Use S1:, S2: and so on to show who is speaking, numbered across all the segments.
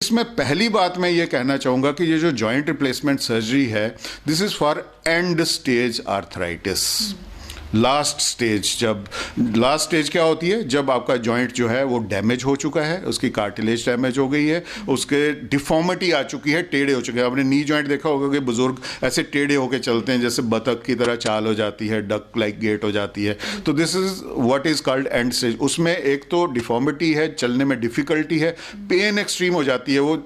S1: इसमें पहली बात मैं ये कहना चाहूंगा कि ये जो जॉइंट रिप्लेसमेंट सर्जरी है, this is for and stage arthritis. Last stage क्या होती है? जब आपका जॉइंट जो है वो डैमेज हो चुका है, उसकी कार्टिलेज डैमेज हो गई है, उसके डिफॉर्मिटी आ चुकी है, टेढ़े हो चुके हैं। आपने नी जॉइंट देखा होगा कि बुजुर्ग ऐसे टेढ़े होकर चलते हैं, जैसे बतख की तरह चाल हो जाती है, डक लाइक गेट हो जाती है। तो this is what is called and stage. उसमें एक तो डिफॉर्मिटी है, चलने में डिफिकल्टी है, पेन एक्सट्रीम हो जाती है, वो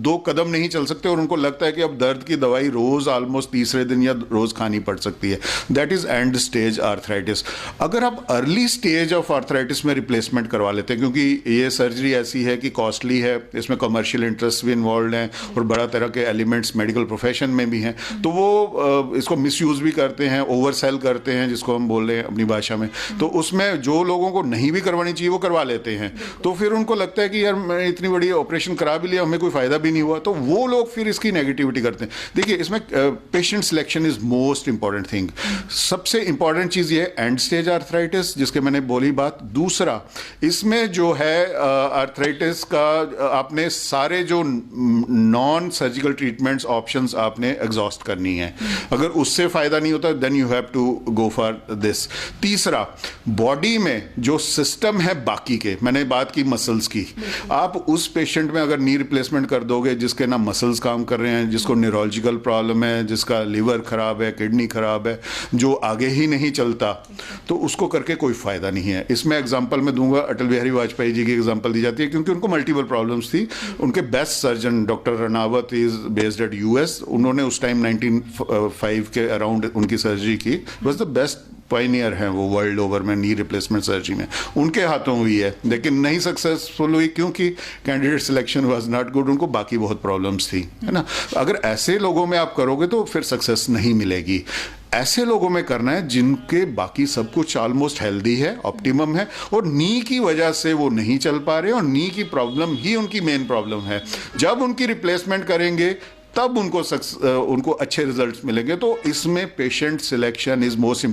S1: 2 कदम नहीं चल सकते और उनको लगता है कि अब दर्द की दवाई रोज ऑलमोस्ट तीसरे दिन या रोज खानी पड़ सकती है। That is and stage arthritis. अगर आप अर्ली स्टेज ऑफ आर्थराइटिस में रिप्लेसमेंट करवा लेते हैं, क्योंकि ये सर्जरी ऐसी है कि कॉस्टली है, इसमें कमर्शियल इंटरेस्ट भी इन्वॉल्व हैं और बड़ा तरह के एलिमेंट्स मेडिकल प्रोफेशन में भी हैं, तो वो इसको मिसयूज भी करते हैं, ओवरसेल करते हैं, जिसको हम बोल रहे हैं अपनी भाषा में। तो उसमें जो लोगों को नहीं भी करवानी चाहिए वो करवा लेते हैं। तो फिर उनको लगता है कि यार मैं इतनी बड़ी ऑपरेशन करा भी लिया, हमें कोई फायदा भी नहीं हुआ, तो वो लोग फिर इसकी नेगेटिविटी करते हैं। देखिए, इसमें patient selection is most important thing. सबसे इंपॉर्टेंट चीज ये एंड स्टेज आर्थराइटिस, जिसके मैंने बोली बात। दूसरा, इसमें जो है आर्थराइटिस का आपने सारे जो नॉन सर्जिकल ट्रीटमेंट्स ऑप्शंस आपने एग्जॉस्ट करनी है। अगर उससे फायदा नहीं होता then you have to go for this. तीसरा, बॉडी में जो सिस्टम है बाकी के, मैंने बात की मसल्स की, आप उस पेशेंट में अगर नी रिप्लेसमेंट कर दोगे जिसके ना मसल्स काम कर रहे हैं, जिसको न्यूरोलॉजिकल प्रॉब्लम है, जिसका लिवर खराब है, किडनी खराब है, जो आगे ही नहीं चलता, तो उसको करके कोई फायदा नहीं है। इसमें एग्जांपल मैं दूंगा, अटल बिहारी वाजपेयी जी की एग्जांपल दी जाती है, क्योंकि उनको मल्टीपल प्रॉब्लम्स थी। उनके best surgeon doctor Ranaut is based at US, उन्होंने उस टाइम 1905 के अराउंड उनकी सर्जरी की। वॉज द बेस्ट पायनियर हैं वो वर्ल्ड ओवर में नी रिप्लेसमेंट सर्जरी में, उनके हाथों हुई है, लेकिन नहीं सक्सेसफुल हुई क्योंकि candidate selection was not good, उनको बाकी बहुत प्रॉब्लम्स थी, है ना। अगर ऐसे लोगों में आप करोगे तो फिर सक्सेस नहीं मिलेगी। ऐसे लोगों में करना है जिनके बाकी सब कुछ ऑलमोस्ट हेल्दी है, ऑप्टिमम है, और नी की वजह से वो नहीं चल पा रहे और नी की प्रॉब्लम ही उनकी मेन प्रॉब्लम है। जब उनकी रिप्लेसमेंट करेंगे तब उनको अच्छे रिजल्ट्स मिलेंगे। तो इसमें पेशेंट सिलेक्शन इज मोस्ट